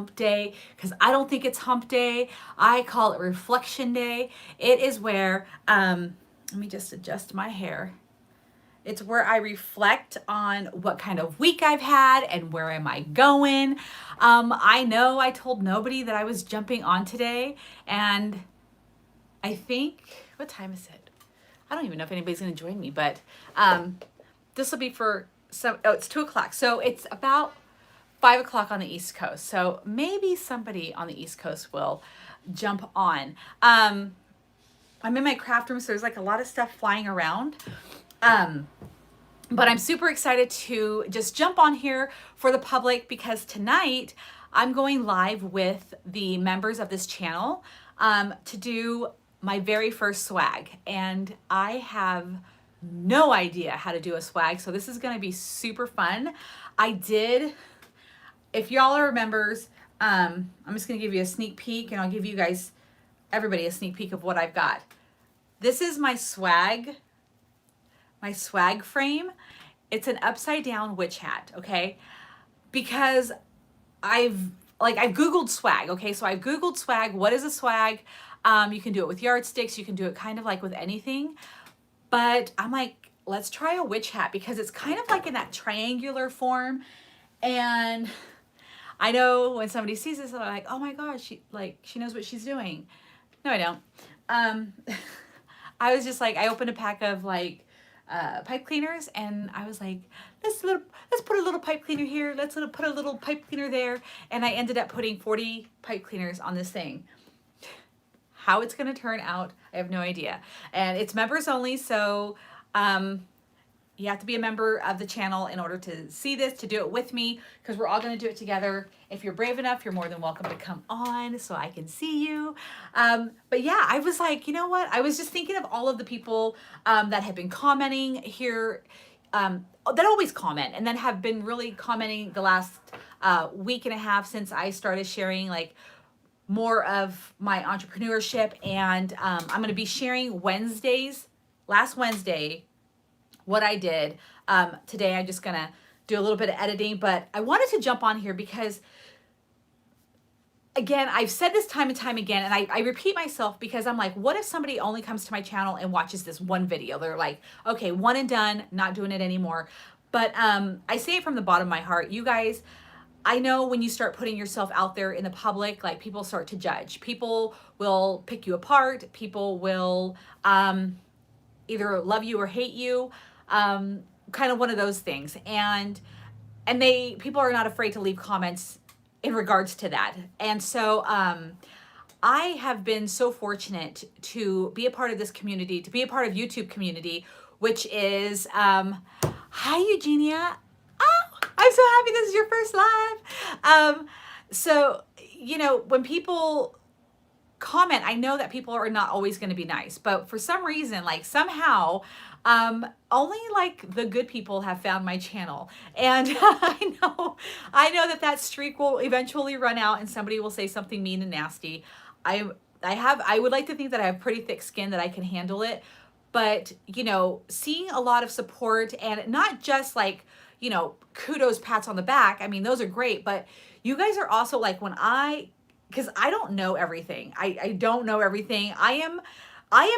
hump day because I don't think it's hump day. I call it reflection day. It is where, let me just adjust my hair. It's where I reflect on what kind of week I've had and where am I going. I know I told nobody that I was jumping on today, and I think, what time is it? I don't even know if anybody's going to join me, but this will be for some, oh, it's 2 o'clock. So it's about 5 o'clock on the East Coast. So maybe somebody on the East Coast will jump on. I'm in my craft room, so there's like a lot of stuff flying around. But I'm super excited to just jump on here for the public because tonight I'm going live with the members of this channel to do my very first swag. And I have no idea how to do a swag, so this is gonna be super fun. I did, if y'all are members, I'm just gonna give you a sneak peek and I'll give you guys, everybody, a sneak peek of what I've got. This is my swag frame. It's an upside down witch hat, okay? Because I've Googled swag, okay? So I've Googled swag, what is a swag? You can do it with yardsticks, you can do it kind of like with anything. But I'm like, let's try a witch hat because it's kind of like in that triangular form. And I know when somebody sees this, they're like, oh my gosh, she knows what she's doing. No, I don't. I was just like, I opened a pack of like pipe cleaners and I was like, let's put a little pipe cleaner here. Let's put a little pipe cleaner there. And I ended up putting 40 pipe cleaners on this thing. How it's going to turn out, I have no idea. And it's members only. So, you have to be a member of the channel in order to see this, to do it with me, because we're all going to do it together. If you're brave enough, you're more than welcome to come on so I can see you. But yeah, I was like, you know what? I was just thinking of all of the people that have been commenting here, that always comment and then have been really commenting the last week and a half since I started sharing like more of my entrepreneurship. And I'm going to be sharing last Wednesday, what I did. Today I'm just gonna do a little bit of editing, but I wanted to jump on here because again, I've said this time and time again, and I repeat myself because I'm like, what if somebody only comes to my channel and watches this one video? They're like, okay, one and done, not doing it anymore. But I say it from the bottom of my heart. You guys, I know when you start putting yourself out there in the public, like people start to judge. People will pick you apart. People will either love you or hate you. Kind of one of those things. And people are not afraid to leave comments in regards to that. And so I have been so fortunate to be a part of this community, to be a part of YouTube community, which is, hi Eugenia. Oh, I'm so happy this is your first live. So, you know, when people comment, I know that people are not always going to be nice, but for some reason, like somehow, only like the good people have found my channel. And I know that streak will eventually run out and somebody will say something mean and nasty. I would like to think that I have pretty thick skin that I can handle it, but you know, seeing a lot of support and not just like, you know, kudos, pats on the back. I mean, those are great, but you guys are also like because I don't know everything. I don't know everything. I am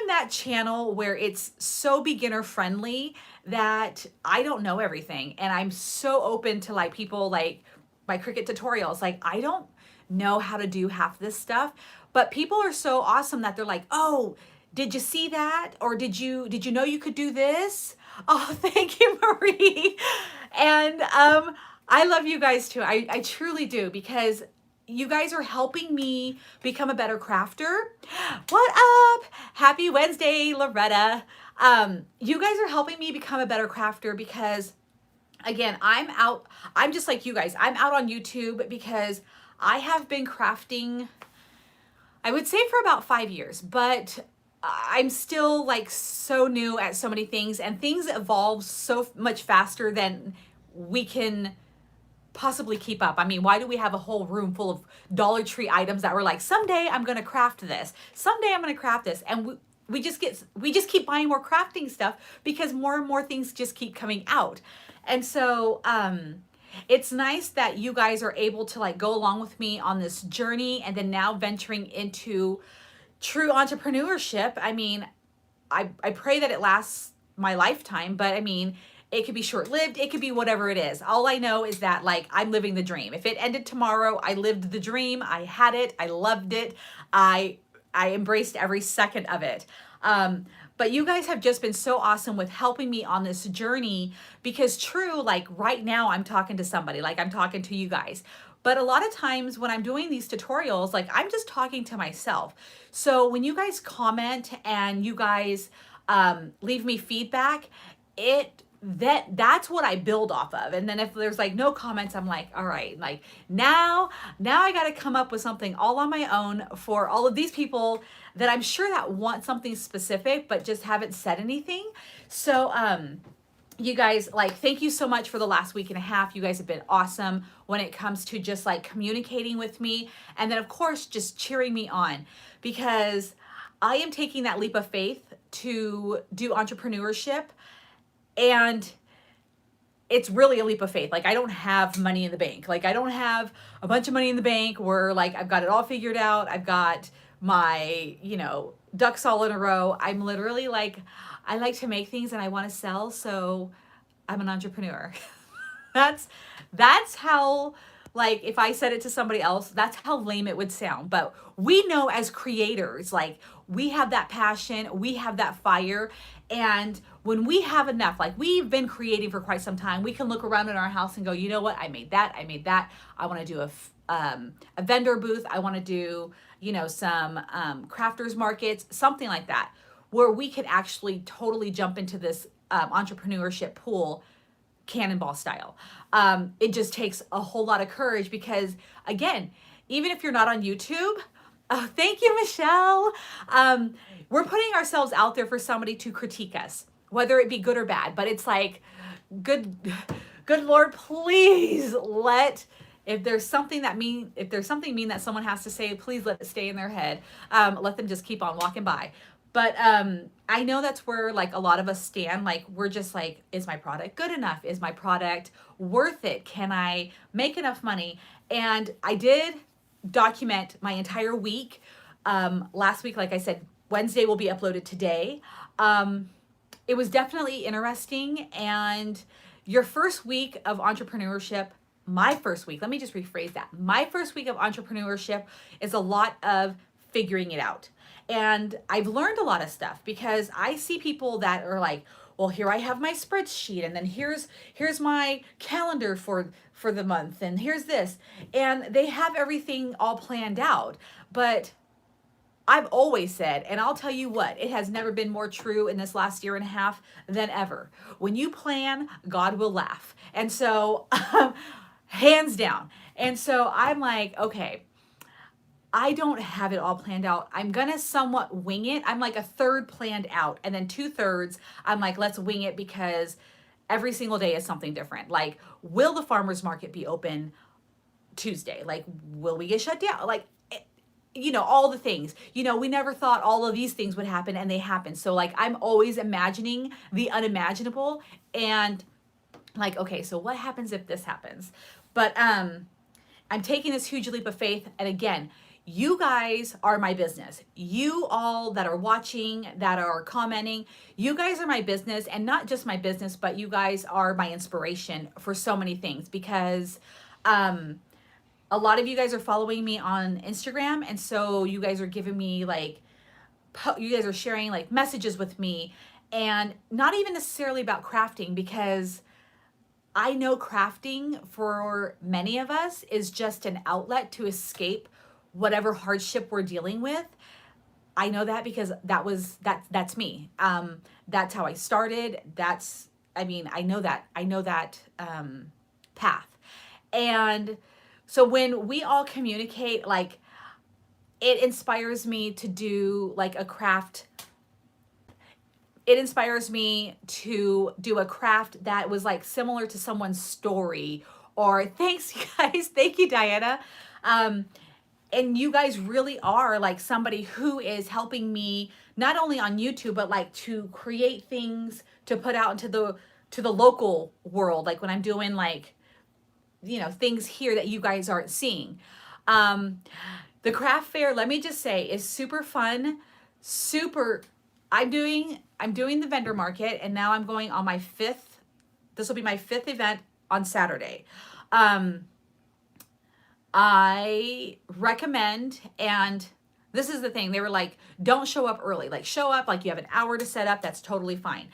that channel where it's so beginner friendly that I don't know everything. And I'm so open to like people like my Cricut tutorials. Like I don't know how to do half this stuff, but people are so awesome that they're like, oh, did you see that? Or did you know you could do this? Oh, thank you, Marie. And I love you guys too. I truly do, because you guys are helping me become a better crafter. What up? Happy Wednesday, Loretta. You guys are helping me become a better crafter because, again, I'm just like you guys. I'm out on YouTube because I have been crafting, I would say for about 5 years, but I'm still like so new at so many things, and things evolve so much faster than we can possibly keep up. I mean, why do we have a whole room full of Dollar Tree items that we're like, someday I'm going to craft this, someday I'm going to craft this, and we just keep buying more crafting stuff because more and more things just keep coming out. And so it's nice that you guys are able to like go along with me on this journey, and then now venturing into true entrepreneurship. I mean, I pray that it lasts my lifetime, but I mean, it could be short lived, it could be whatever it is. All I know is that like I'm living the dream. If it ended tomorrow, I lived the dream, I had it, I loved it, I embraced every second of it. But you guys have just been so awesome with helping me on this journey, because true, like right now I'm talking to somebody, like I'm talking to you guys. But a lot of times when I'm doing these tutorials, like I'm just talking to myself. So when you guys comment and you guys leave me feedback, that's what I build off of. And then if there's like no comments, I'm like, all right, like now I got to come up with something all on my own for all of these people that I'm sure that want something specific but just haven't said anything. So you guys, like, thank you so much for the last week and a half. You guys have been awesome when it comes to just like communicating with me, and then of course just cheering me on, because I am taking that leap of faith to do entrepreneurship, and it's really a leap of faith. Like I don't have money in the bank. Like I don't have a bunch of money in the bank where like I've got it all figured out. I've got my, ducks all in a row. I'm literally like, I like to make things and I want to sell, so I'm an entrepreneur. That's how, like, if I said it to somebody else, that's how lame it would sound. But we know as creators, like, we have that passion, we have that fire, and when we have enough, like we've been creating for quite some time, we can look around in our house and go, you know what, I made that. I want to do a vendor booth. I want to do, some crafters markets, something like that, where we could actually totally jump into this entrepreneurship pool, cannonball style. It just takes a whole lot of courage, because again, even if you're not on YouTube, oh, thank you, Michelle. We're putting ourselves out there for somebody to critique us, whether it be good or bad. But it's like, good Lord, please if there's something mean that someone has to say, please let it stay in their head. Let them just keep on walking by. But I know that's where like a lot of us stand. Like we're just like, is my product good enough? Is my product worth it? Can I make enough money? And I did document my entire week. Last week, like I said, Wednesday will be uploaded today. It was definitely interesting. And your first week of entrepreneurship, my first week, let me just rephrase that. My first week of entrepreneurship is a lot of figuring it out. And I've learned a lot of stuff, because I see people that are like, well, here I have my spreadsheet, and then here's my calendar for the month, and here's this. And they have everything all planned out. But I've always said, and I'll tell you what, it has never been more true in this last year and a half than ever. When you plan, God will laugh. And so, hands down. And so I'm like, okay, I don't have it all planned out. I'm gonna somewhat wing it. I'm like a third planned out, and then 2/3, I'm like, let's wing it, because every single day is something different. Like, will the farmer's market be open Tuesday? Like, will we get shut down? Like, all the things. We never thought all of these things would happen, and they happen. So like, I'm always imagining the unimaginable, and like, okay, so what happens if this happens? But I'm taking this huge leap of faith, and again, you guys are my business. You all that are watching, that are commenting, you guys are my business, and not just my business, but you guys are my inspiration for so many things, because a lot of you guys are following me on Instagram, and so you guys are giving me like, you guys are sharing like messages with me, and not even necessarily about crafting, because I know crafting for many of us is just an outlet to escape whatever hardship we're dealing with. I know that because that's me. That's how I started. I know that path. And so when we all communicate, like, it inspires me to do like a craft. It inspires me to do a craft that was like similar to someone's story. Or thanks, you guys. Thank you, Diana. And you guys really are like somebody who is helping me not only on YouTube, but like to create things to put out into the local world. Like when I'm doing like things here that you guys aren't seeing. Um, the craft fair, let me just say, is super fun. Super. I'm doing the vendor market, and now I'm going on my fifth. This will be my fifth event on Saturday. Um, I recommend, and this is the thing, they were like, don't show up early. Like, show up, like you have an hour to set up. That's totally fine.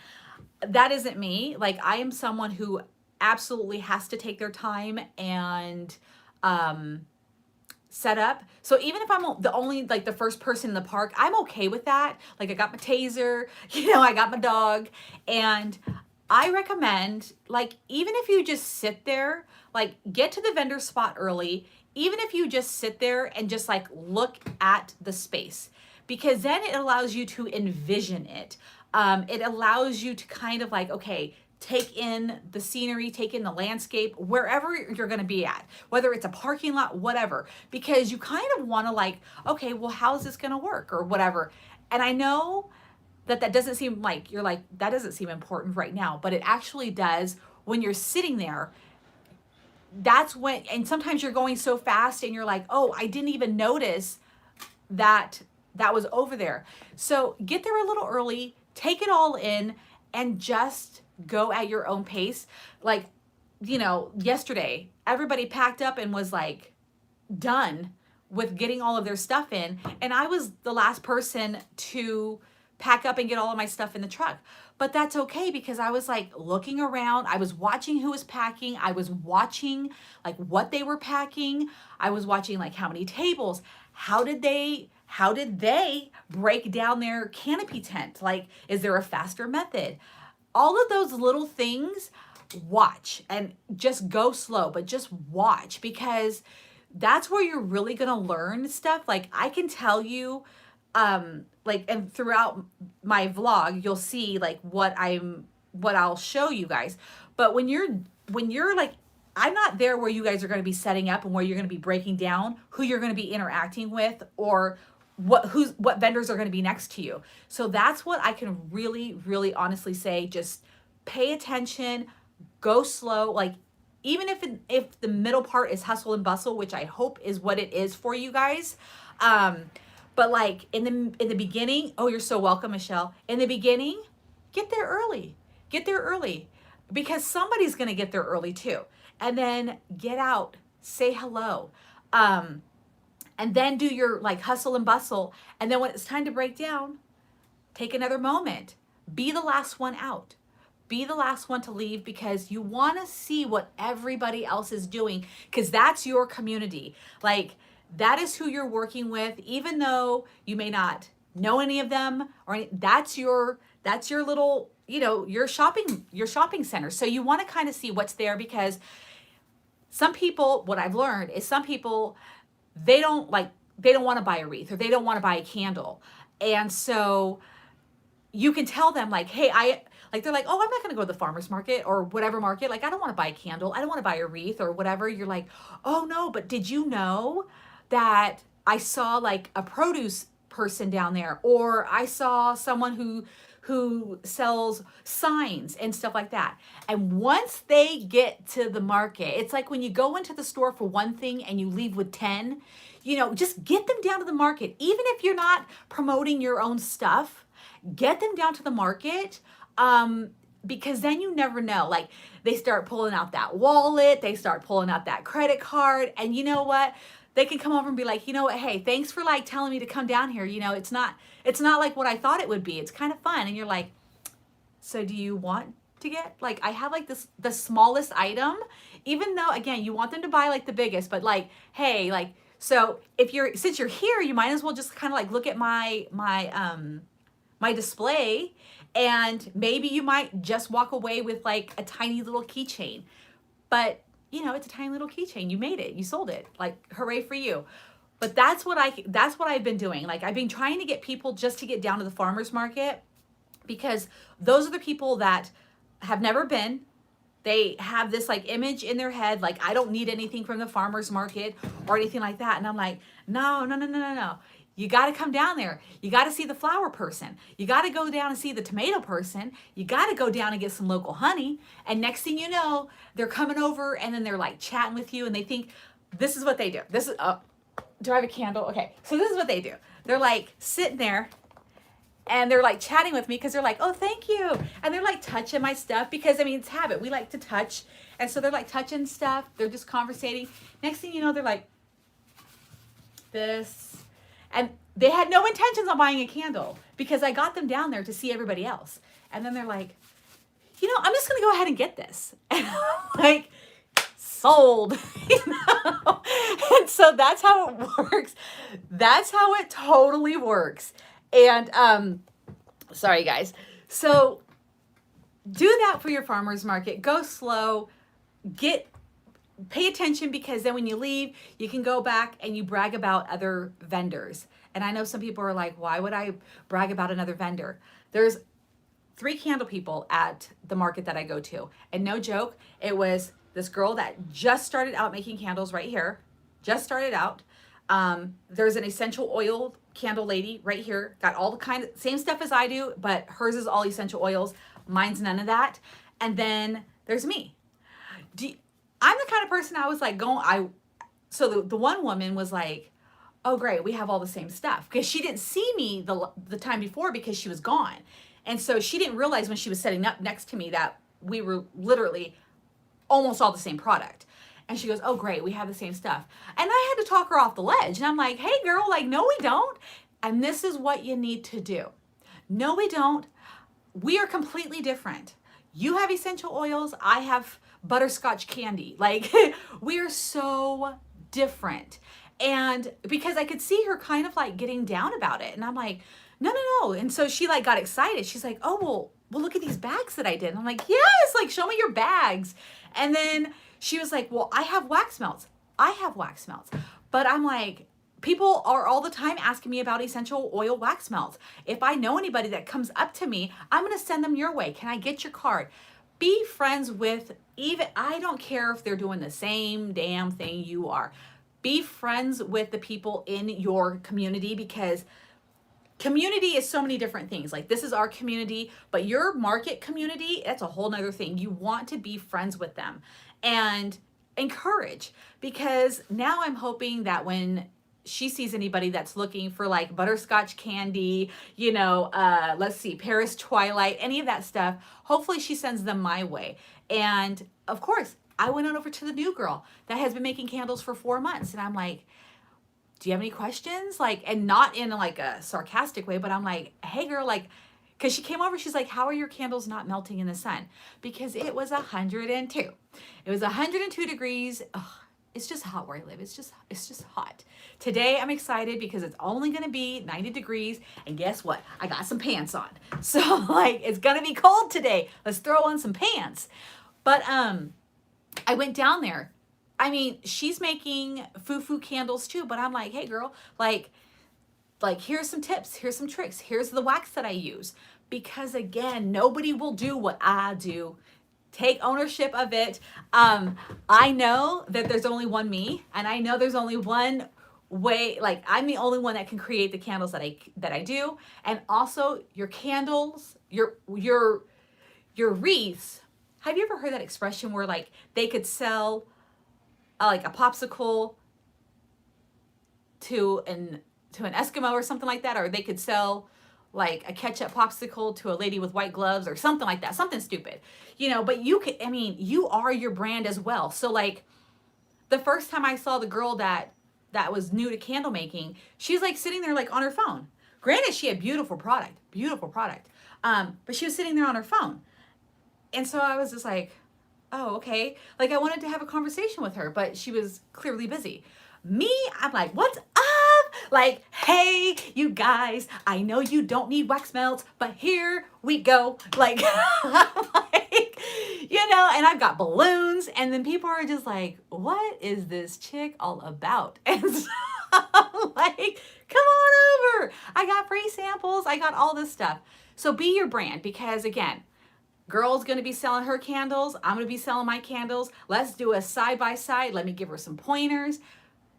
That isn't me. Like, I am someone who absolutely has to take their time and um, set up. So even if I'm the only, like, the first person in the park, I'm okay with that. Like, I got my taser, I got my dog, and I recommend, like, even if you just sit there, like, get to the vendor spot early, even if you just sit there and just like look at the space, because then it allows you to envision it. It allows you to kind of like, okay, take in the scenery, take in the landscape, wherever you're going to be at, whether it's a parking lot, whatever, because you kind of want to like, okay, well, how's this going to work or whatever. And I know that doesn't seem like, you're like, that doesn't seem important right now, but it actually does when you're sitting there. That's when, and sometimes you're going so fast and you're like, oh, I didn't even notice that was over there. So get there a little early, take it all in, and just go at your own pace. Like, yesterday, everybody packed up and was like done with getting all of their stuff in. And I was the last person to pack up and get all of my stuff in the truck. But that's okay, because I was like looking around. I was watching who was packing. I was watching like what they were packing. I was watching like how many tables. How did they break down their canopy tent? Like, is there a faster method? All of those little things, watch and just go slow, but just watch, because that's where you're really going to learn stuff. Like, I can tell you, like, and throughout my vlog, you'll see like what I'll show you guys. But when you're like, I'm not there where you guys are going to be setting up and where you're going to be breaking down who you're going to be interacting with, or what vendors are going to be next to you. So that's what I can really, really honestly say. Just pay attention, go slow. Like, even if the middle part is hustle and bustle, which I hope is what it is for you guys. But like in the beginning, oh, you're so welcome, Michelle. In the beginning, get there early. Get there early, because somebody's going to get there early too. And then get out, say hello. And then do your like hustle and bustle. And then when it's time to break down, take another moment. Be the last one out. Be the last one to leave, because you want to see what everybody else is doing, because that's your community. Like, that is who you're working with, even though you may not know any of them, or that's your little, your shopping center. So you want to kind of see what's there, because some people, what I've learned is some people, they don't want to buy a wreath, or they don't want to buy a candle. And so you can tell them like, hey, they're like, oh, I'm not going to go to the farmer's market or whatever market. Like, I don't want to buy a candle. I don't want to buy a wreath or whatever. You're like, oh no, but did you know that I saw like a produce person down there, or I saw someone who sells signs and stuff like that. And once they get to the market, it's like when you go into the store for one thing and you leave with 10, just get them down to the market. Even if you're not promoting your own stuff, get them down to the market. Because then you never know, like, they start pulling out that wallet, they start pulling out that credit card, and you know what? They can come over and be like, you know what, hey, thanks for like telling me to come down here. It's not like what I thought it would be. It's kind of fun. And you're like, so do you want to get, like, I have like the smallest item, even though, again, you want them to buy like the biggest, but like, hey, like, so since you're here, you might as well just kind of like look at my display, and maybe you might just walk away with like a tiny little keychain. But it's a tiny little keychain. You made it. You sold it. Like, hooray for you. But that's what I've been doing. Like, I've been trying to get people just to get down to the farmer's market, because those are the people that have never been. They have this like image in their head, like, I don't need anything from the farmer's market or anything like that. And I'm like, no. you got to come down there. You got to see the flower person. You got to go down and see the tomato person. You got to go down and get some local honey. And next thing you know, they're coming over and then they're like chatting with you and they think this is what they do. This is, do I have a candle? Okay. So this is what they do. They're like sitting there and they're like chatting with me because they're like, oh, thank you. And they're like touching my stuff because I mean, it's habit. We like to touch. And so they're like touching stuff. They're just conversating. Next thing you know, they're like this. And they had no intentions on buying a candle because I got them down there to see everybody else. And then they're like, you know, I'm just going to go ahead and get this. And I'm like, sold. You know? And so that's how it works. That's how it totally works. And sorry guys. So do that for your farmers market. Go slow. Pay attention because then when you leave, you can go back and you brag about other vendors. And I know some people are like, why would I brag about another vendor? There's 3 candle people at the market that I go to. And no joke, it was this girl that just started out making candles right here. Just started out. There's an essential oil candle lady right here. Got all the kind of same stuff as I do, but hers is all essential oils. Mine's none of that. And then there's me. I'm the kind of person I was like so the one woman was like, oh great, we have all the same stuff. Because she didn't see me the time before because she was gone. And so she didn't realize when she was setting up next to me that we were literally almost all the same product. And she goes, oh great, we have the same stuff. And I had to talk her off the ledge. And I'm like, hey girl, like, no we don't. And this is what you need to do. No we don't. We are completely different. You have essential oils, I have butterscotch candy. Like, we are so different. And because I could see her kind of like getting down about it. And I'm like, no. And so she like got excited. She's like, oh, well, look at these bags that I did. And I'm like, yes, like show me your bags. And then she was like, well, I have wax melts. I have wax melts. But I'm like, people are all the time asking me about essential oil wax melts. If I know anybody that comes up to me, I'm going to send them your way. Can I get your card? Be friends with I don't care if they're doing the same damn thing you are. Be friends with the people in your community because community is so many different things. Like this is our community, but your market community, that's a whole nother thing. You want to be friends with them and encourage, because now I'm hoping that when she sees anybody that's looking for like butterscotch candy, you know, let's see, Paris Twilight, any of that stuff, hopefully she sends them my way. And of course, I went on over to the new girl that has been making candles for 4 months. And I'm like, do you have any questions? Like, and not in like a sarcastic way, but I'm like, hey girl, like, because she came over, she's like, how are your candles not melting in the sun? Because it was 102. It was 102 degrees. Ugh, it's just hot where I live. It's just hot. Today I'm excited because it's only going to be 90 degrees. And guess what? I got some pants on. So like, it's going to be cold today. Let's throw on some pants. But I went down there. I mean, she's making foo-foo candles too, but I'm like, hey girl, like here's some tips, here's some tricks, here's the wax that I use. Because again, nobody will do what I do. Take ownership of it. I know that there's only one me, and I know there's only one way, like I'm the only one that can create the candles that I do. And also your candles, your wreaths. Have you ever heard that expression where like they could sell like a popsicle to an Eskimo or something like that, or they could sell like a ketchup popsicle to a lady with white gloves or something like that, something stupid, you know, but you could, I mean, you are your brand as well. So like the first time I saw the girl that was new to candle making, she's like sitting there like on her phone. Granted, she had beautiful product. But she was sitting there on her phone. And so I was just like, oh, okay. Like I wanted to have a conversation with her, but she was clearly busy. Me, I'm like, what's up? Like, hey, you guys, I know you don't need wax melts, but here we go. Like, like, you know, and I've got balloons, and then people are just like, what is this chick all about? And so I'm like, come on over. I got free samples. I got all this stuff. So be your brand, because again, girl's going to be selling her candles. I'm going to be selling my candles. Let's do a side by side. Let me give her some pointers,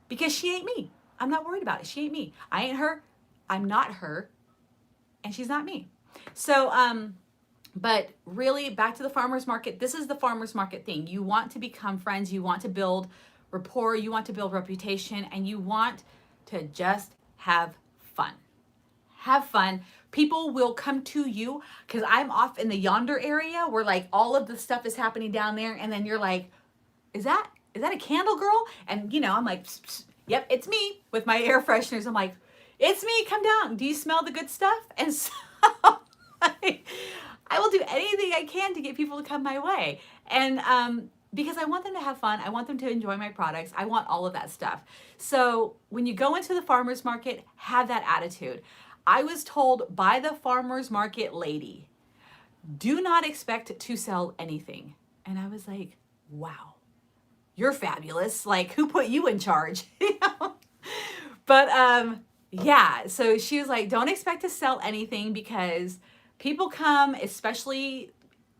because she ain't me. I'm not worried about it. She ain't me. I ain't her. I'm not her, and she's not me. So, but really, back to the farmer's market. This is the farmer's market thing. You want to become friends. You want to build rapport. You want to build reputation, and you want to just have fun. Have fun. People will come to you because I'm off in the yonder area where like all of the stuff is happening down there, and then you're like, is that a candle girl? And you know, I'm like, psst, psst, yep, it's me with my air fresheners. I'm like, it's me. Come down. Do you smell the good stuff? And so I will do anything I can to get people to come my way. And because I want them to have fun. I want them to enjoy my products. I want all of that stuff. So when you go into the farmer's market, have that attitude. I was told by the farmer's market lady, do not expect to sell anything. And I was like, wow, you're fabulous. Like, who put you in charge? You know? But yeah, so she was like, don't expect to sell anything because people come, especially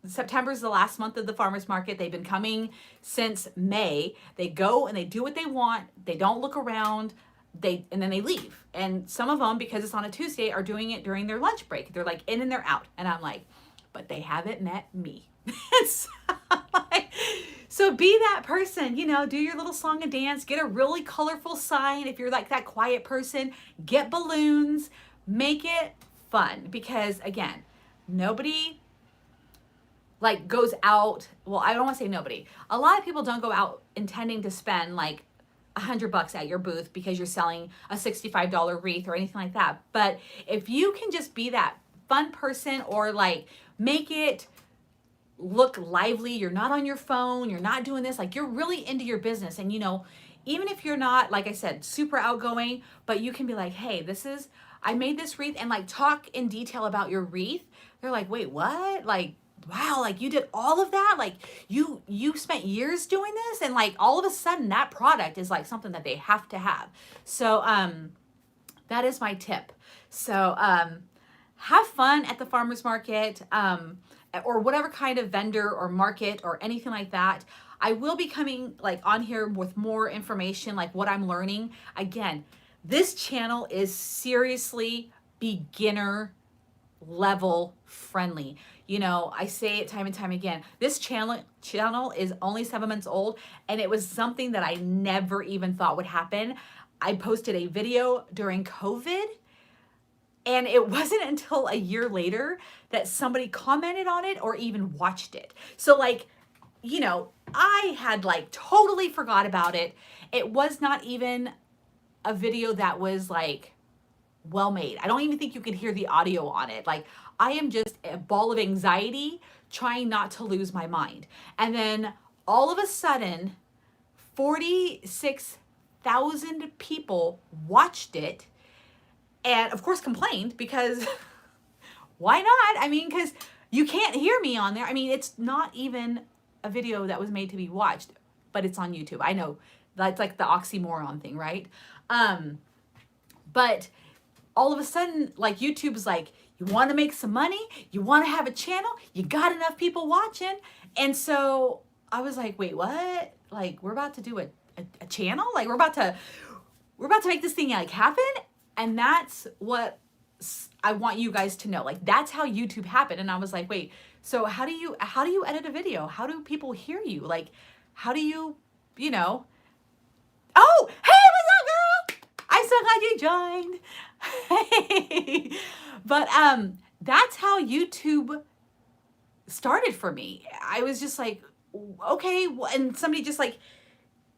September is the last month of the farmer's market. They've been coming since May. They go and they do what they want. They don't look around. And then they leave. And some of them, because it's on a Tuesday, are doing it during their lunch break. They're like in and they're out. And I'm like, but they haven't met me. So be that person, you know, do your little song and dance, get a really colorful sign. If you're like that quiet person, get balloons, make it fun. Because again, nobody like goes out. Well, I don't want to say nobody. A lot of people don't go out intending to spend like $100 at your booth because you're selling a $65 wreath or anything like that. But if you can just be that fun person or like make it look lively, you're not on your phone, you're not doing this, like you're really into your business. And you know, even if you're not, like I said, super outgoing, but you can be like, hey, I made this wreath, and like talk in detail about your wreath. They're like, wait, what? Like, wow, like you did all of that? Like you spent years doing this, and like all of a sudden that product is like something that they have to have. So that is my tip. So have fun at the farmer's market, or whatever kind of vendor or market or anything like that. I will be coming like on here with more information, like what I'm learning. Again, this channel is seriously beginner level friendly. You know, I say it time and time again. This channel is only 7 months old, and it was something that I never even thought would happen. I posted a video during COVID, and it wasn't until a year later that somebody commented on it or even watched it. So like, you know, I had like totally forgot about it. It was not even a video that was like well made. I don't even think you could hear the audio on it. Like, I am just a ball of anxiety trying not to lose my mind. And then all of a sudden, 46,000 people watched it and of course complained because why not? I mean, because you can't hear me on there. I mean, it's not even a video that was made to be watched, but it's on YouTube. I know that's like the oxymoron thing, right? But all of a sudden, like YouTube is like, you want to make some money, you want to have a channel, you got enough people watching. And so I was like, wait, what? Like, we're about to do a channel? Like, we're about to make this thing like happen? And that's what I want you guys to know. Like, that's how YouTube happened. And I was like, wait, so how do you edit a video? How do people hear you? Like, how do you know? Oh, hey, what's up, girl? I'm so glad you joined. Hey. But that's how YouTube started for me. I was just like, okay, and somebody just like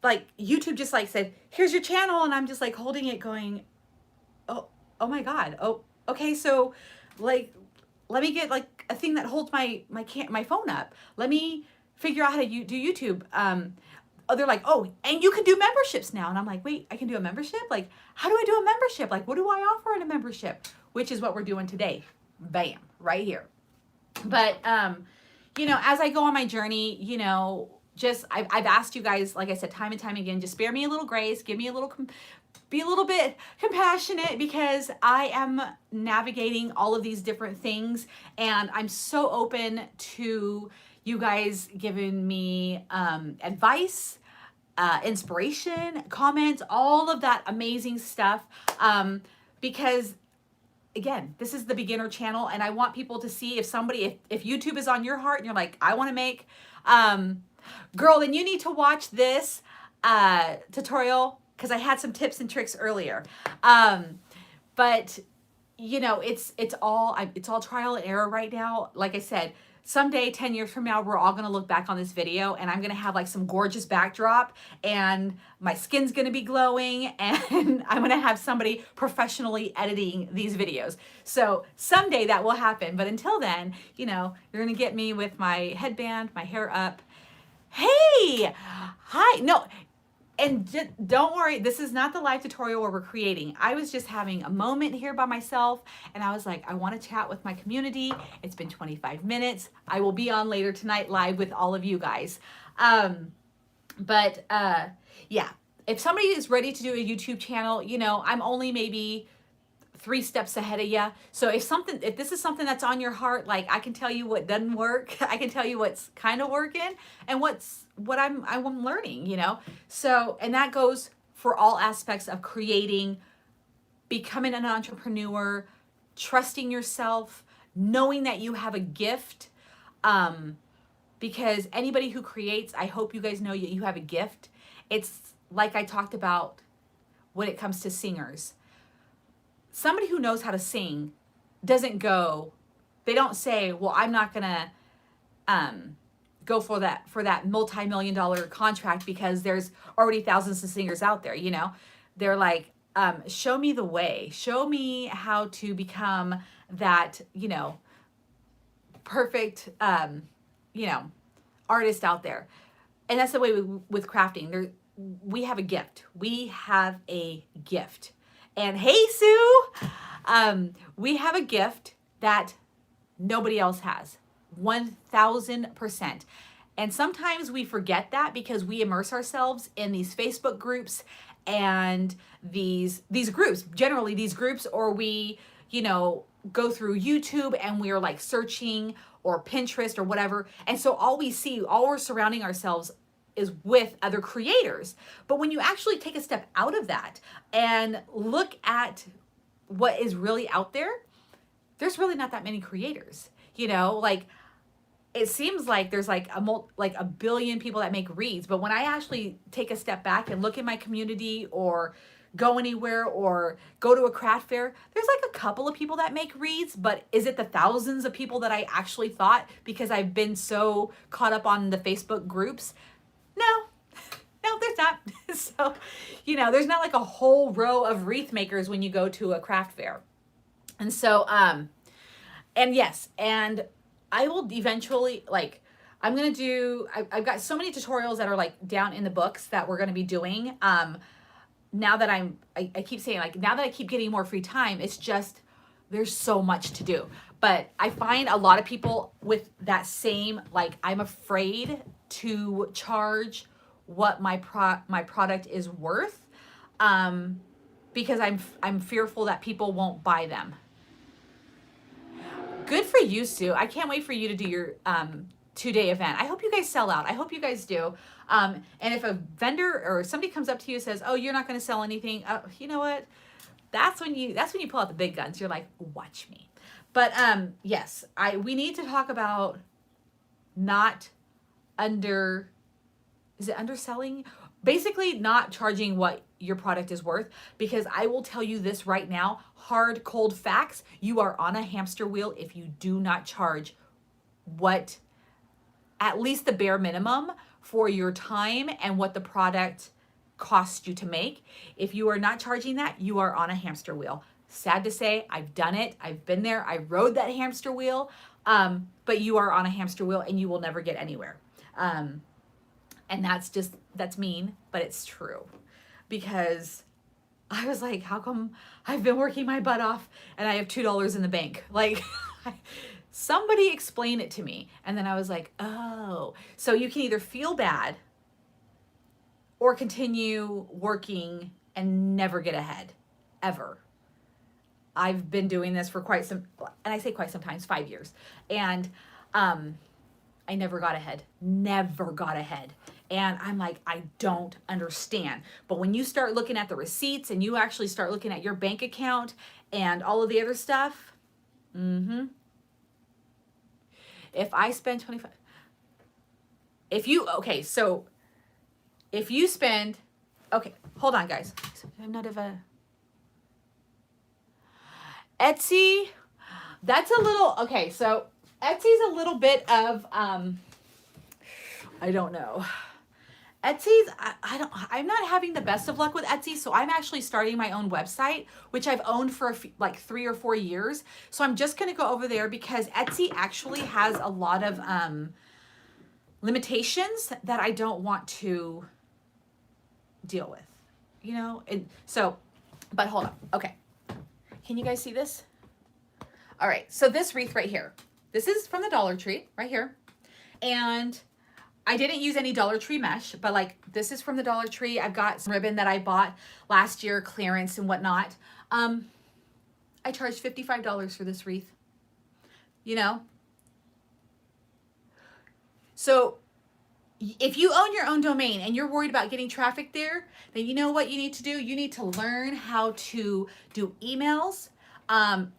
YouTube just like said, here's your channel, and I'm just like holding it going, oh my God. Oh, okay, so like let me get like a thing that holds my phone up. Let me figure out how to do YouTube. They're like, oh, and you can do memberships now. And I'm like, wait, I can do a membership? Like, how do I do a membership? Like, what do I offer in a membership? Which is what we're doing today. Bam, right here. But, you know, as I go on my journey, you know, just, I've asked you guys, like I said, time and time again, just spare me a little grace, give me a little, be a little bit compassionate, because I am navigating all of these different things, and I'm so open to you guys giving me advice, inspiration, comments, all of that amazing stuff, because again, this is the beginner channel, and I want people to see if somebody, if YouTube is on your heart and you're like, I want to make, girl, then you need to watch this tutorial, because I had some tips and tricks earlier. But you know, it's all trial and error right now. Like I said, someday, 10 years from now, we're all going to look back on this video, and I'm going to have like some gorgeous backdrop, and my skin's going to be glowing, and I'm going to have somebody professionally editing these videos. So someday that will happen. But until then, you know, you're going to get me with my headband, my hair up. Hey, hi. No, and don't worry, this is not the live tutorial where we're creating. I was just having a moment here by myself, and I was like, I want to chat with my community. It's been 25 minutes. I will be on later tonight live with all of you guys. Yeah, if somebody is ready to do a YouTube channel, you know, I'm only maybe 3 steps ahead of you. So if this is something that's on your heart, like I can tell you what doesn't work, I can tell you what's kind of working and what I'm learning, you know? So, and that goes for all aspects of creating, becoming an entrepreneur, trusting yourself, knowing that you have a gift. Because anybody who creates, I hope you guys know you have a gift. It's like I talked about when it comes to singers. Somebody who knows how to sing doesn't go, they don't say, well, I'm not gonna go for that multi-million-dollar contract because there's already thousands of singers out there, you know? They're like, show me the way, show me how to become that, you know, perfect, you know, artist out there. And that's the way with crafting. We have a gift. We have a gift. And hey, Sue, we have a gift that nobody else has, 1000%. And sometimes we forget that because we immerse ourselves in these Facebook groups and these groups, generally these groups, or we, you know, go through YouTube and we're like searching, or Pinterest or whatever. And so all we're surrounding ourselves is with other creators. But when you actually take a step out of that and look at what is really out there, there's really not that many creators. You know, like it seems like there's like a billion people that make reads, but when I actually take a step back and look in my community or go anywhere or go to a craft fair, there's like a couple of people that make reads, but is it the thousands of people that I actually thought because I've been so caught up on the Facebook groups? No, there's not. So, you know, there's not like a whole row of wreath makers when you go to a craft fair. And so, and yes, and I will eventually, like, I'm going to do, I've got so many tutorials that are like down in the books that we're going to be doing. Now that I keep saying, like, now that I keep getting more free time, it's just, there's so much to do. But I find a lot of people with that same, like, I'm afraid to charge what my product is worth, because I'm fearful that people won't buy them. Good for you, Sue. I can't wait for you to do your 2-day event. I hope you guys sell out. I hope you guys do. And if a vendor or somebody comes up to you and says, "Oh, you're not going to sell anything," you know what? That's when you pull out the big guns. You're like, "Watch me." But yes, we need to talk about not underselling? Basically not charging what your product is worth, because I will tell you this right now, hard, cold facts, you are on a hamster wheel if you do not charge what, at least the bare minimum for your time and what the product costs you to make. If you are not charging that, you are on a hamster wheel. Sad to say, I've done it. I've been there. I rode that hamster wheel. But you are on a hamster wheel and you will never get anywhere. And that's mean, but it's true. Because I was like, how come I've been working my butt off and I have $2 in the bank? Like, somebody explain it to me. And then I was like, oh, so you can either feel bad or continue working and never get ahead, ever. I've been doing this for quite some, and I say quite some time, 5 years. And I never got ahead. And I'm like, I don't understand. But when you start looking at the receipts and you actually start looking at your bank account and all of the other stuff, if I spend 25, so if you spend, okay, hold on guys. I'm not of a, Etsy, that's a little, okay, so Etsy's a little bit of, I don't know. Etsy's, I'm not having the best of luck with Etsy, so I'm actually starting my own website, which I've owned for like 3 or 4 years. So I'm just gonna go over there because Etsy actually has a lot of limitations that I don't want to deal with, you know? And so, but hold on, okay. Can you guys see this? All right, so this wreath right here, this is from the Dollar Tree right here. And I didn't use any Dollar Tree mesh, but like this is from the Dollar Tree. I've got some ribbon that I bought last year, clearance and whatnot. I charged $55 for this wreath, you know? So if you own your own domain and you're worried about getting traffic there, then you know what you need to do? You need to learn how to do emails,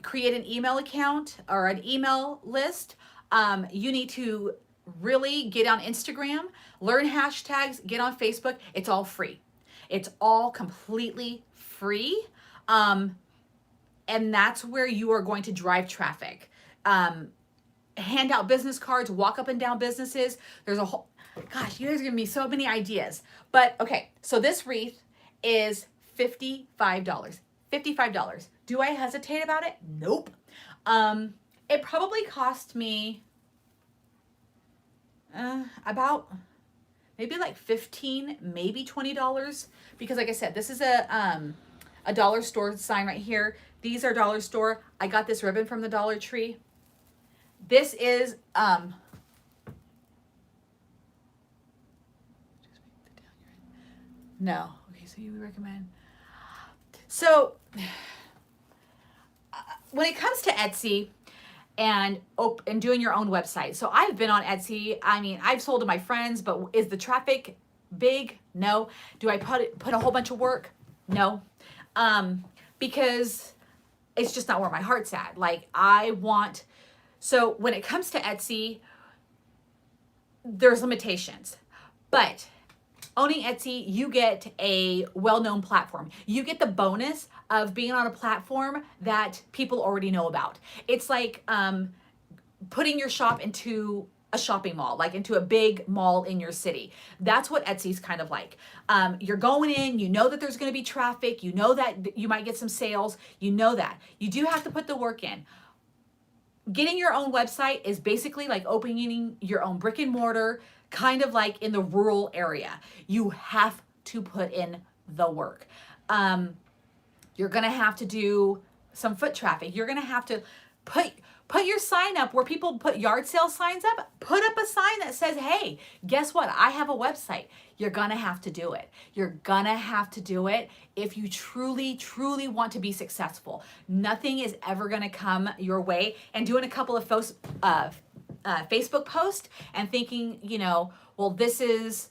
create an email account or an email list. You need to really get on Instagram, learn hashtags, get on Facebook. It's all free. It's all completely free. And that's where you are going to drive traffic. Hand out business cards, walk up and down businesses. There's a whole, gosh, you guys are giving me so many ideas. But okay, so this wreath is $55. $55. Do I hesitate about it? Nope. It probably cost me about maybe like $15, maybe $20, because like I said, this is a dollar store sign right here. These are dollar store. I got this ribbon from the Dollar Tree. This is no. Okay, so you recommend. So when it comes to Etsy and doing your own website. So I've been on Etsy. I mean, I've sold to my friends, but is the traffic big? No. Do I put a whole bunch of work? No. Because it's just not where my heart's at. Like so when it comes to Etsy, there's limitations, but owning Etsy, you get a well-known platform. You get the bonus of being on a platform that people already know about. It's like putting your shop into a shopping mall, like into a big mall in your city. That's what Etsy's kind of like. You're going in, you know that there's going to be traffic, you know that you might get some sales, you know that. You do have to put the work in. Getting your own website is basically like opening your own brick and mortar, kind of like in the rural area. You have to put in the work. You're gonna have to do some foot traffic. You're gonna have to put your sign up where people put yard sale signs up. Put up a sign that says, hey, guess what? I have a website. You're gonna have to do it. You're gonna have to do it if you truly, truly want to be successful. Nothing is ever gonna come your way. And doing a couple of Facebook posts and thinking, you know, well, this is,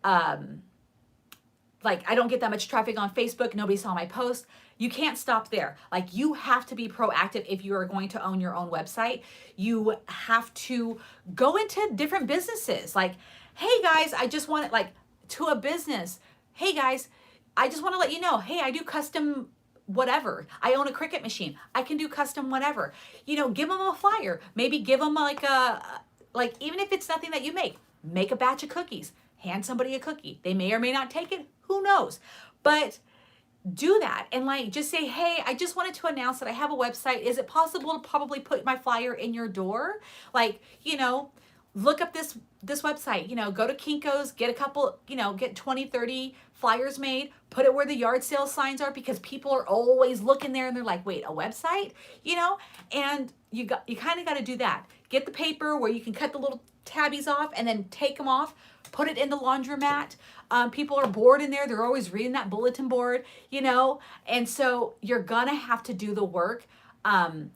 like, I don't get that much traffic on Facebook. Nobody saw my post. You can't stop there. Like, you have to be proactive if you are going to own your own website. You have to go into different businesses. Like, hey guys, I just want it, like, to a business. Hey guys, I just want to let you know, hey, I do custom whatever. I own a Cricut machine. I can do custom whatever. You know, give them a flyer. Maybe give them like even if it's nothing that you make a batch of cookies. Hand somebody a cookie. They may or may not take it. Who knows? But do that and like just say, hey, I just wanted to announce that I have a website. Is it possible to probably put my flyer in your door? Like, you know, look up this website, you know, go to Kinko's, get a couple, you know, get 20, 30 flyers made, put it where the yard sale signs are, because people are always looking there and they're like, wait, a website, you know? And you kind of got to do that. Get the paper where you can cut the little tabbies off and then take them off, put it in the laundromat. People are bored in there. They're always reading that bulletin board, you know? And so you're gonna have to do the work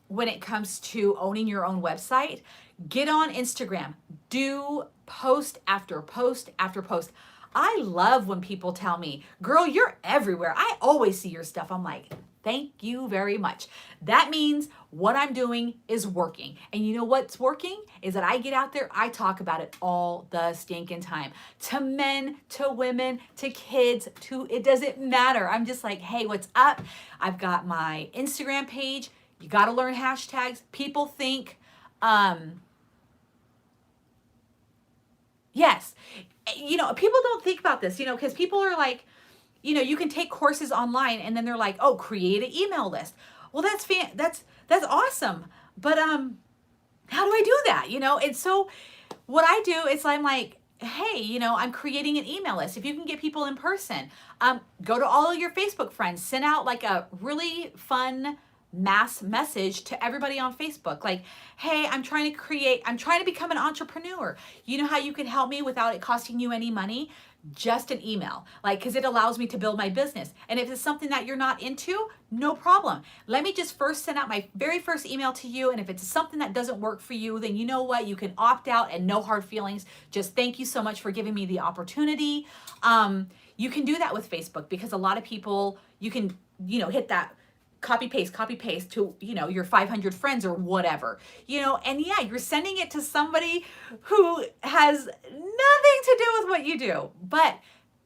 when it comes to owning your own website. Get on Instagram, do post after post after post. I love when people tell me, girl, you're everywhere. I always see your stuff. I'm like, thank you very much. That means what I'm doing is working. And you know what's working is that I get out there, I talk about it all the stinking time. To men, to women, to kids, to it doesn't matter. I'm just like, hey, what's up? I've got my Instagram page. You got to learn hashtags. People think, yes, people don't think about this, because people are like, you can take courses online and then they're like, oh, create an email list. Well, that's awesome. But how do I do that? And so what I do is I'm like, hey, I'm creating an email list. If you can get people in person, go to all of your Facebook friends, send out like a really fun mass message to everybody on Facebook. Like, hey, I'm trying to become an entrepreneur. You know how you can help me without it costing you any money? Just an email, because it allows me to build my business. And if it's something that you're not into, no problem. Let me just first send out my very first email to you. And if it's something that doesn't work for you, then you know what? You can opt out and no hard feelings. Just thank you so much for giving me the opportunity. You can do that with Facebook because a lot of people, you can, hit that copy paste to, your 500 friends or whatever, and yeah, you're sending it to somebody who has nothing to do with what you do, but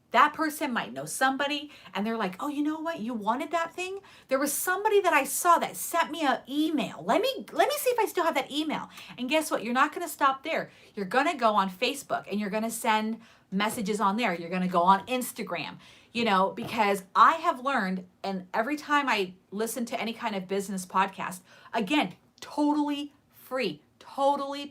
that person might know somebody and they're like, oh, you know what? You wanted that thing? There was somebody that I saw that sent me an email. Let me see if I still have that email. And guess what? You're not going to stop there. You're going to go on Facebook and you're going to send messages on there. You're going to go on Instagram. Because I have learned, and every time I listen to any kind of business podcast, again, totally free, totally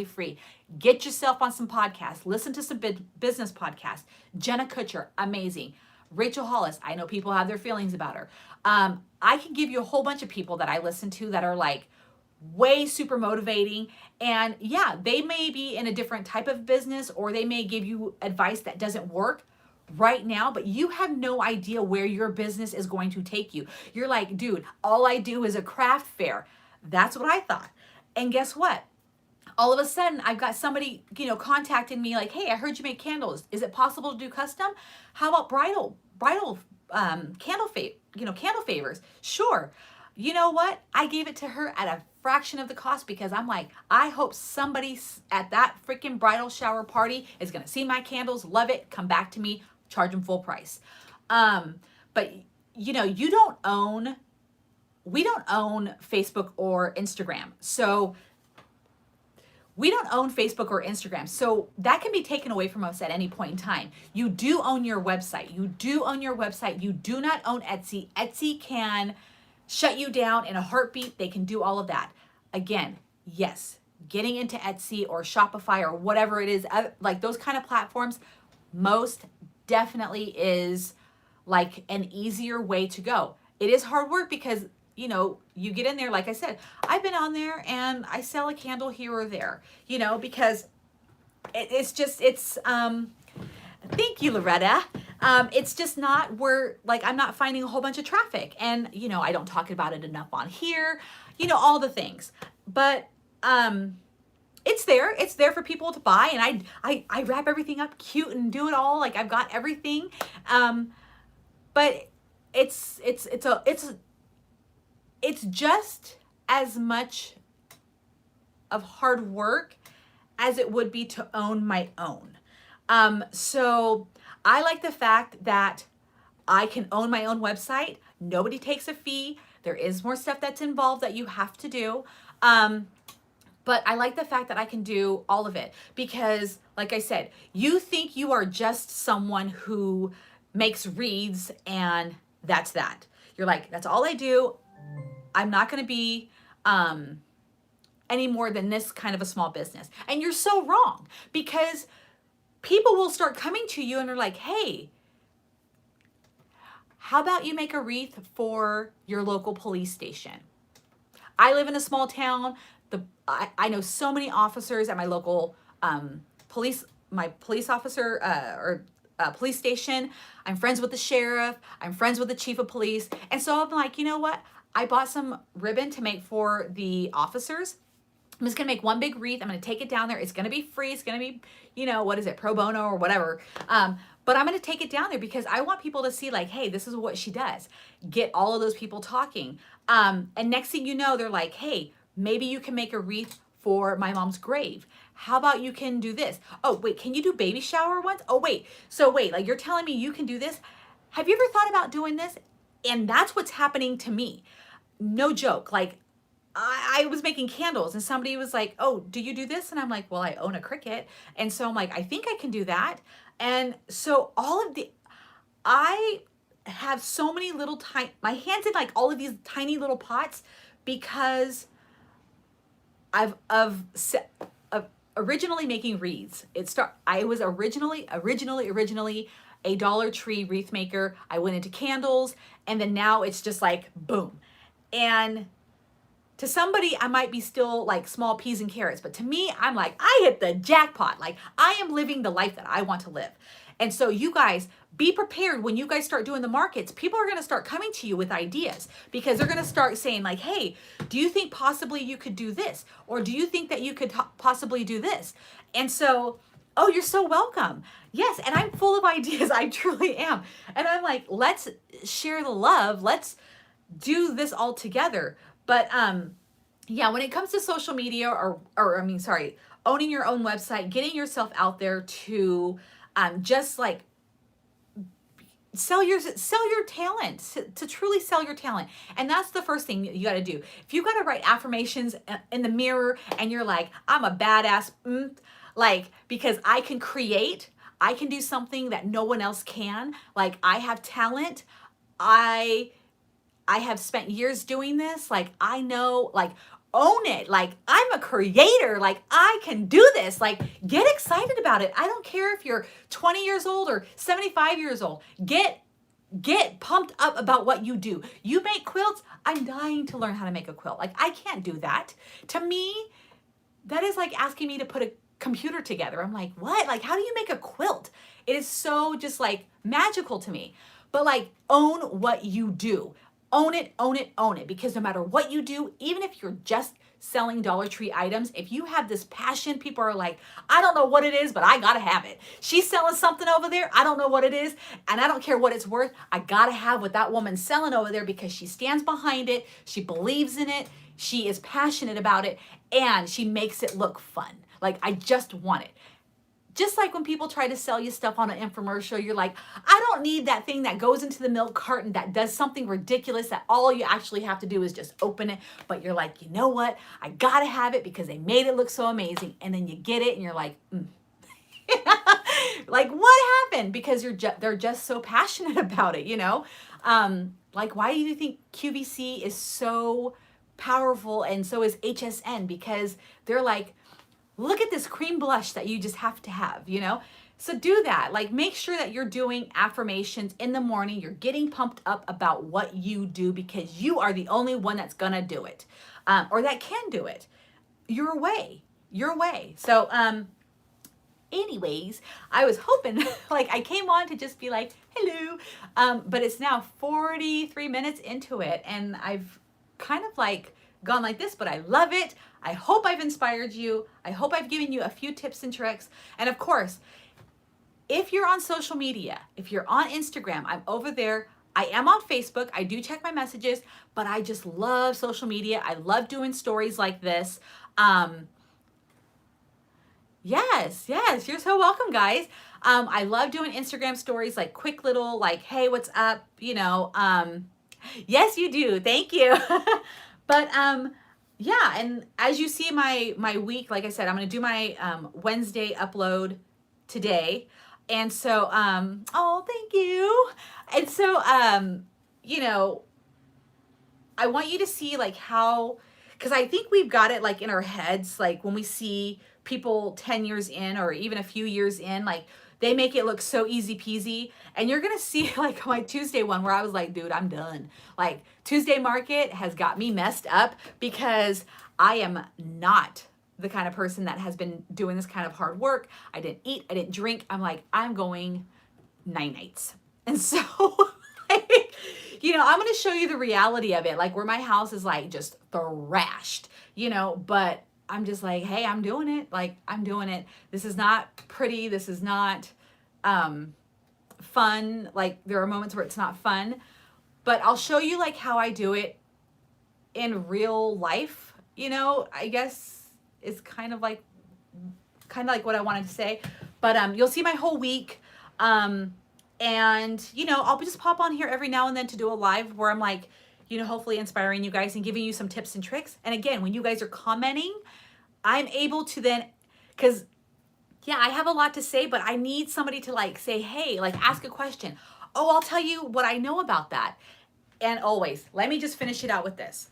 free. Get yourself on some podcasts, listen to some business podcasts. Jenna Kutcher, amazing. Rachel Hollis, I know people have their feelings about her. I can give you a whole bunch of people that I listen to that are like way super motivating. And yeah, they may be in a different type of business or they may give you advice that doesn't work right now, but you have no idea where your business is going to take you. You're like, dude, all I do is a craft fair. That's what I thought. And guess what? All of a sudden, I've got somebody, contacting me like, hey, I heard you make candles. Is it possible to do custom? How about bridal candle favors? Sure. You know what? I gave it to her at a fraction of the cost because I'm like, I hope somebody at that freaking bridal shower party is going to see my candles, love it, come back to me, charge them full price. But we don't own Facebook or Instagram. So we don't own Facebook or Instagram. So that can be taken away from us at any point in time. You do own your website. You do not own Etsy. Etsy can shut you down in a heartbeat. They can do all of that. Again, yes, getting into Etsy or Shopify or whatever it is, like those kind of platforms, most definitely is like an easier way to go. It is hard work because, you get in there, like I said, I've been on there and I sell a candle here or there, because thank you, Loretta. It's just not where, I'm not finding a whole bunch of traffic and, I don't talk about it enough on here, all the things, but, it's there for people to buy. And I wrap everything up cute and do it all. Like I've got everything. But it's just as much of hard work as it would be to own my own. So I like the fact that I can own my own website. Nobody takes a fee. There is more stuff that's involved that you have to do. But I like the fact that I can do all of it because, like I said, you think you are just someone who makes wreaths and that's that. You're like, that's all I do. I'm not going to be any more than this kind of a small business. And you're so wrong because people will start coming to you and they're like, hey, how about you make a wreath for your local police station? I live in a small town. I know so many officers at my local police officer or police station. I'm friends with the sheriff. I'm friends with the chief of police. And so I'm like, you know what? I bought some ribbon to make for the officers. I'm just gonna make one big wreath. I'm gonna take it down there. It's gonna be free. It's gonna be, what is it, pro bono or whatever. But I'm gonna take it down there because I want people to see like, hey, this is what she does. Get all of those people talking. And next thing you know, they're like, hey, maybe you can make a wreath for my mom's grave. How about you can do this? Oh, wait, can you do baby shower ones? Oh, wait. So wait, like you're telling me you can do this? Have you ever thought about doing this? And that's what's happening to me. No joke. Like I was making candles and somebody was like, oh, do you do this? And I'm like, well, I own a Cricut. And so I'm like, I think I can do that. And so I have so many little tiny, my hands in like all of these tiny little pots because of originally making wreaths. I was originally a Dollar Tree wreath maker. I went into candles and then now it's just like boom. And to somebody, I might be still like small peas and carrots, but to me, I'm like, I hit the jackpot. Like I am living the life that I want to live. And so you guys be prepared when you guys start doing the markets. People are going to start coming to you with ideas because they're going to start saying like, hey, do you think possibly you could do this? Or do you think that you could possibly do this? And so, oh, you're so welcome. Yes. And I'm full of ideas. I truly am. And I'm like, let's share the love. Let's do this all together. But yeah, when it comes to social media owning your own website, getting yourself out there to just like sell your talent, to truly sell your talent. And that's the first thing you got to do. If you got to write affirmations in the mirror and you're like, I'm a badass, like because I can create, I can do something that no one else can. Like I have talent. I have spent years doing this. Like I know, like own it. Like I'm a creator. Like I can do this. Like get excited about it. I don't care if you're 20 years old or 75 years old. Get pumped up about what you do. You make quilts. I'm dying to learn how to make a quilt. Like I can't do that. To me, that is like asking me to put a computer together. I'm like, what? Like how do you make a quilt? It is so just like magical to me. But like own what you do. Own it, own it, own it. Because no matter what you do, even if you're just selling Dollar Tree items, if you have this passion, people are like, I don't know what it is, but I gotta have it. She's selling something over there. I don't know what it is. And I don't care what it's worth. I gotta have what that woman's selling over there because she stands behind it. She believes in it. She is passionate about it. And she makes it look fun. Like I just want it. Just like when people try to sell you stuff on an infomercial, you're like, I don't need that thing that goes into the milk carton that does something ridiculous that all you actually have to do is just open it. But you're like, you know what? I gotta have it because they made it look so amazing. And then you get it and you're like, like what happened? Because they're just so passionate about it, Like why do you think QVC is so powerful and so is HSN? Because they're like, look at this cream blush that you just have to have, So do that. Like make sure that you're doing affirmations in the morning. You're getting pumped up about what you do because you are the only one that's gonna do it, or that can do it. Your way. So anyways, I was hoping like I came on to just be like, hello. But it's now 43 minutes into it and I've kind of like gone like this, but I love it. I hope I've inspired you. I hope I've given you a few tips and tricks. And of course, if you're on social media, if you're on Instagram, I'm over there. I am on Facebook. I do check my messages, but I just love social media. I love doing stories like this. Yes, you're so welcome, guys. I love doing Instagram stories, like quick little, like, hey, what's up? Yes, you do. Thank you. But yeah, and as you see my week, like I said, I'm gonna do my Wednesday upload today. And so oh, thank you. And so I want you to see like how, because I think we've got it like in our heads, like when we see people 10 years in or even a few years in, like they make it look so easy peasy. And you're gonna see like my Tuesday one where I was like, dude, I'm done. Like Tuesday market has got me messed up because I am not the kind of person that has been doing this kind of hard work. I didn't eat, I didn't drink. I'm like, I'm going 9 nights. And so like, I'm gonna show you the reality of it, like where my house is like just thrashed, but I'm just like, hey, I'm doing it. Like, I'm doing it. This is not pretty. This is not fun. Like, there are moments where it's not fun, but I'll show you like how I do it in real life. You know, I guess is kind of like what I wanted to say. But you'll see my whole week. And you know, I'll just pop on here every now and then to do a live where I'm like, you know, hopefully inspiring you guys and giving you some tips and tricks. And again, when you guys are commenting, I'm able to then, because yeah, I have a lot to say, but I need somebody to like say, hey, like ask a question. Oh, I'll tell you what I know about that. And always, let me just finish it out with this.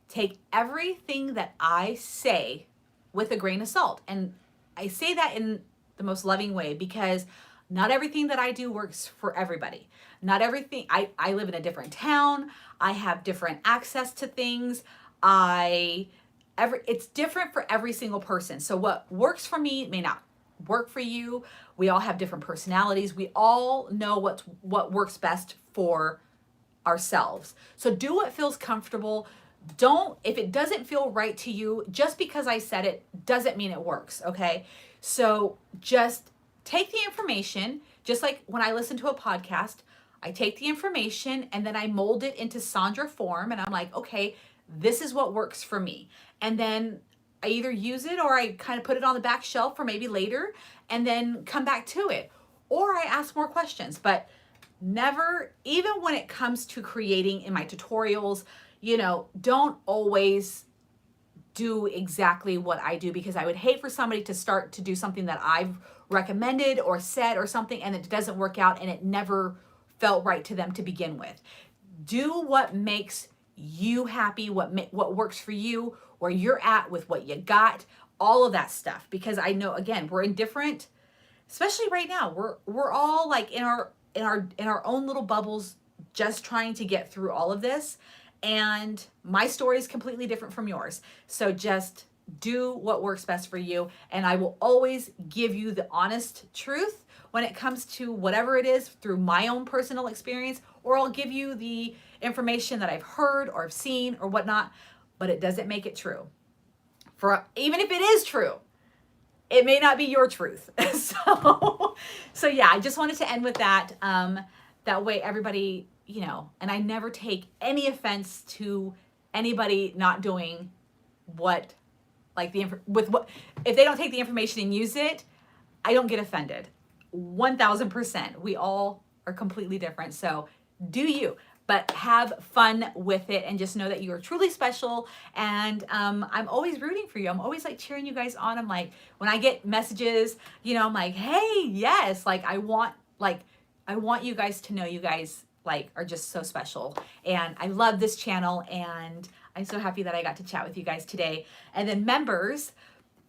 Take everything that I say with a grain of salt. And I say that in the most loving way because not everything that I do works for everybody. Not everything, I live in a different town. I have different access to things. It's different for every single person. So what works for me may not work for you. We all have different personalities. We all know what works best for ourselves. So do what feels comfortable. If it doesn't feel right to you, just because I said it doesn't mean it works, okay? So just take the information, just like when I listen to a podcast, I take the information and then I mold it into Sandra form and I'm like, okay, this is what works for me. And then I either use it or I kind of put it on the back shelf for maybe later and then come back to it. Or I ask more questions, but never, even when it comes to creating in my tutorials, you know, don't always do exactly what I do because I would hate for somebody to start to do something that I've recommended or said or something and it doesn't work out and it never felt right to them to begin with. Do what makes you happy, what works for you, where you're at with what you got, all of that stuff. Because I know, again, we're in different, especially right now, we're all like in our own little bubbles, just trying to get through all of this. And my story is completely different from yours. So just do what works best for you. And I will always give you the honest truth when it comes to whatever it is through my own personal experience, or I'll give you the information that I've heard or have seen or whatnot, but it doesn't make it true. Even if it is true, it may not be your truth. So yeah, I just wanted to end with that. That way everybody, you know, and I never take any offense to anybody not doing what, like if they don't take the information and use it, I don't get offended. 1000%. We all are completely different. So do you, but have fun with it and just know that you are truly special. And I'm always rooting for you. I'm always like cheering you guys on. I'm like, when I get messages, you know, I'm like, hey, yes, like I want you guys to know you guys like are just so special. And I love this channel and I'm so happy that I got to chat with you guys today. And then members,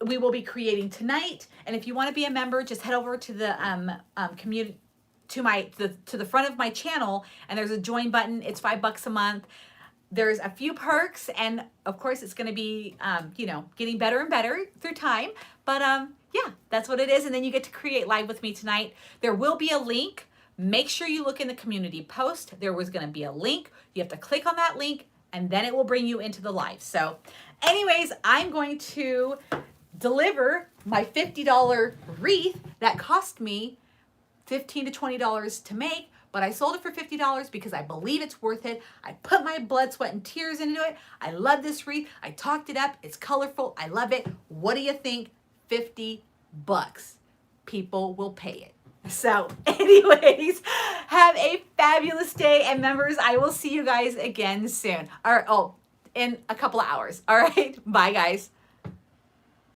we will be creating tonight. And if you want to be a member, just head over to the community, to the front of my channel, and there's a join button. It's $5 a month. There's a few perks, and of course it's going to be you know, getting better and better through time. But yeah, that's what it is. And then you get to create live with me tonight. There will be a link. Make sure you look in the community post. There was going to be a link. You have to click on that link and then it will bring you into the live. So anyways, I'm going to deliver my $50 wreath that cost me $15 to $20 to make, but I sold it for $50 because I believe it's worth it. I put my blood, sweat, and tears into it. I love this wreath. I talked it up. It's colorful. I love it. What do you think? $50. People will pay it. So anyways, have a fabulous day. And members, I will see you guys again soon. In a couple of hours. All right. Bye, guys.